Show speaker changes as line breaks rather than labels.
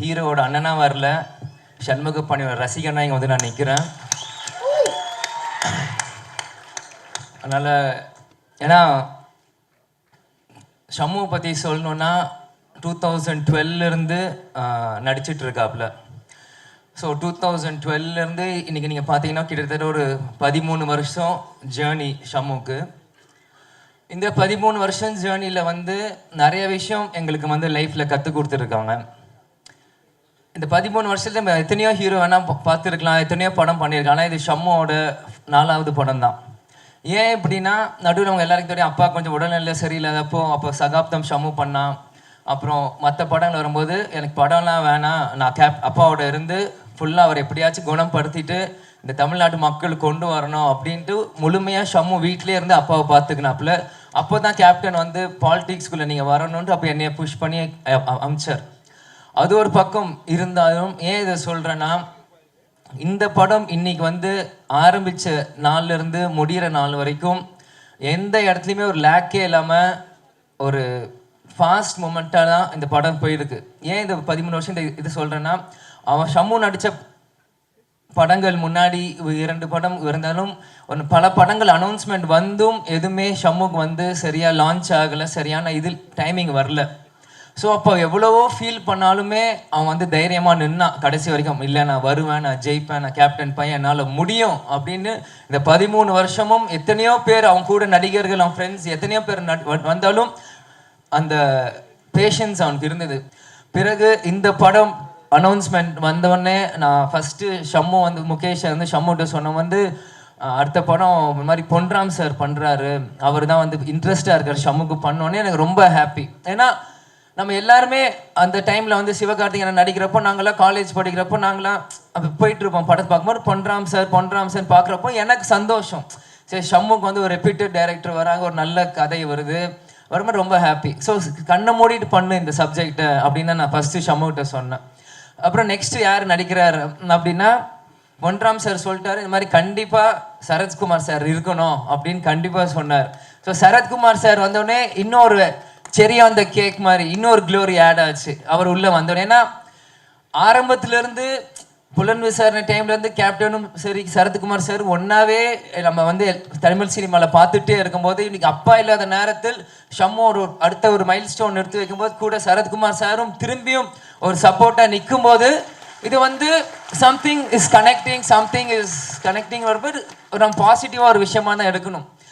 ஹீரோவோட அண்ணனா வரல, சண்முக பாண்டியோட ரசிகனா இங்கே வந்து நான் நிற்கிறேன். அதனால் ஏன்னா ஷம்முவை பற்றி சொல்லணுன்னா 2012 நடிச்சிட்டு இருக்காப்புல. ஸோ 2012 இன்றைக்கி நீங்கள் பார்த்தீங்கன்னா கிட்டத்தட்ட ஒரு 13 வருஷம் ஜேர்னி ஷம்முக்கு. இந்த 13 வருஷம் ஜேர்னியில் வந்து நிறைய விஷயம் எங்களுக்கு வந்து லைஃப்பில் கற்றுக் கொடுத்துருக்காங்க. இந்த 13 வருஷத்துல நம்ம எத்தனையோ ஹீரோ வேணால் பார்த்துருக்கலாம், எத்தனையோ படம் பண்ணியிருக்காங்க. ஆனால் இது ஷம்முவோட 4வது படம் தான். ஏன் இப்படின்னா, நடுவில் அவங்க எல்லாருக்கும் தெரியும் அப்பா கொஞ்சம் உடல்நிலை சரியில்லாதப்போ அப்போ சகாப்தம் ஷம்மு பண்ணான். அப்புறம் மற்ற படங்கள் வரும்போது எனக்கு படம்லாம் வேணாம், நான் அப்பாவோட இருந்து ஃபுல்லாக அவர் எப்படியாச்சும் குணப்படுத்திட்டு இந்த தமிழ்நாட்டு மக்கள் கொண்டு வரணும் அப்படின்ட்டு முழுமையாக ஷம்மு வீட்டிலே இருந்து அப்பாவை பார்த்துக்கினாப்புல. அப்போ தான் கேப்டன் வந்து பாலிடிக்ஸ்குள்ளே நீங்கள் வரணுன்ட்டு அப்போ என்னைய புஷ் பண்ணி அமிச்சார். அது ஒரு பக்கம் இருந்தாலும் ஏன் இதை சொல்கிறேன்னா, இந்த படம் இன்னைக்கு வந்து ஆரம்பித்த நாள்லேருந்து முடிகிற நாள் வரைக்கும் எந்த இடத்துலையுமே ஒரு லேக்கே இல்லாமல் ஒரு ஃபாஸ்ட் மூமெண்ட்டாக தான் இந்த படம் போயிருக்கு. ஏன் இந்த 13 வருஷம் இது சொல்கிறேன்னா, அவன் ஷம்மு நடித்த படங்கள் முன்னாடி 2 படம் இருந்தாலும் பல படங்கள் அனௌன்ஸ்மெண்ட் வந்தும் எதுவுமே ஷம்முக்கு வந்து சரியாக லான்ச் ஆகலை, சரியான இது டைமிங் வரல. ஸோ அப்போ எவ்வளவோ ஃபீல் பண்ணாலுமே அவன் வந்து தைரியமாக நின்னான் கடைசி வரைக்கும். இல்லை நான் வருவேன், நான் ஜெயிப்பேன், நான் கேப்டன் பையன், என்னால் முடியும் அப்படின்னு. இந்த 13 வருஷமும் எத்தனையோ பேர் அவன் கூட நடிகர்கள், அவன் ஃப்ரெண்ட்ஸ் எத்தனையோ பேர் வந்தாலும் அந்த பேஷன்ஸ் அவனுக்கு இருந்தது. பிறகு இந்த படம் அனௌன்ஸ்மெண்ட் வந்தோடனே நான் ஃபஸ்ட்டு ஷம்மு வந்து முகேஷை வந்து ஷம்முகிட்ட சொன்ன வந்து அடுத்த படம் இந்த மாதிரி பொன்ராம் சார் பண்ணுறாரு, அவர் தான் வந்து இன்ட்ரெஸ்டாக இருக்கார் ஷம்முக்கு பண்ணோன்னே எனக்கு ரொம்ப ஹாப்பி. ஏன்னா நம்ம எல்லாருமே அந்த டைமில் வந்து சிவகார்த்திகேயன் நடிக்கிறப்போ நாங்களாம் காலேஜ் படிக்கிறப்போ நாங்களாம் அப்போ போயிட்டுருப்போம் படத்தை பார்க்கும்போது பொன்ராம் சார் பார்க்குறப்போ எனக்கு சந்தோஷம். சரி ஷம்முக்கு வந்து ஒரு ரெப்யூட்டட் டைரக்டர் வராங்க, ஒரு நல்ல கதை வருது, வரும்போது ரொம்ப ஹாப்பி. ஸோ கண்ணை மூடிட்டு பண்ணு இந்த சப்ஜெக்டை அப்படின்னு நான் ஃபஸ்ட்டு ஷம்முகிட்ட சொன்னேன். அப்புறம் நெக்ஸ்ட்டு யார் நடிக்கிறார் அப்படின்னா பொன்ராம் சார் சொல்லிட்டாரு, இந்த மாதிரி கண்டிப்பாக சரத்குமார் சார் இருக்கணும் அப்படின்னு கண்டிப்பாக சொன்னார். ஸோ சரத்குமார் சார் வந்தோடனே இன்னொரு செரியா அந்த கேக் மாதிரி இன்னொரு க்ளோரி ஆட் ஆச்சு அவர் உள்ளே வந்தோடனே. ஏன்னா ஆரம்பத்துலேருந்து புலன் விசாரணை டைம்லேருந்து கேப்டனும் சரி சரத்குமார் சார் ஒன்றாவே நம்ம வந்து தமிழ் சினிமாவில் பார்த்துட்டே இருக்கும்போது இன்னைக்கு அப்பா இல்லாத நேரத்தில் ஷம்மு அடுத்த ஒரு மைல் ஸ்டோன் எடுத்து வைக்கும்போது கூட சரத்குமார் சாரும் திரும்பியும் ஒரு சப்போர்ட்டாக நிற்கும் போது இது வந்து சம்திங் இஸ் கனெக்டிங் வரும்போது நம்ம பாசிட்டிவாக ஒரு விஷயமா தான் எடுக்கணும்.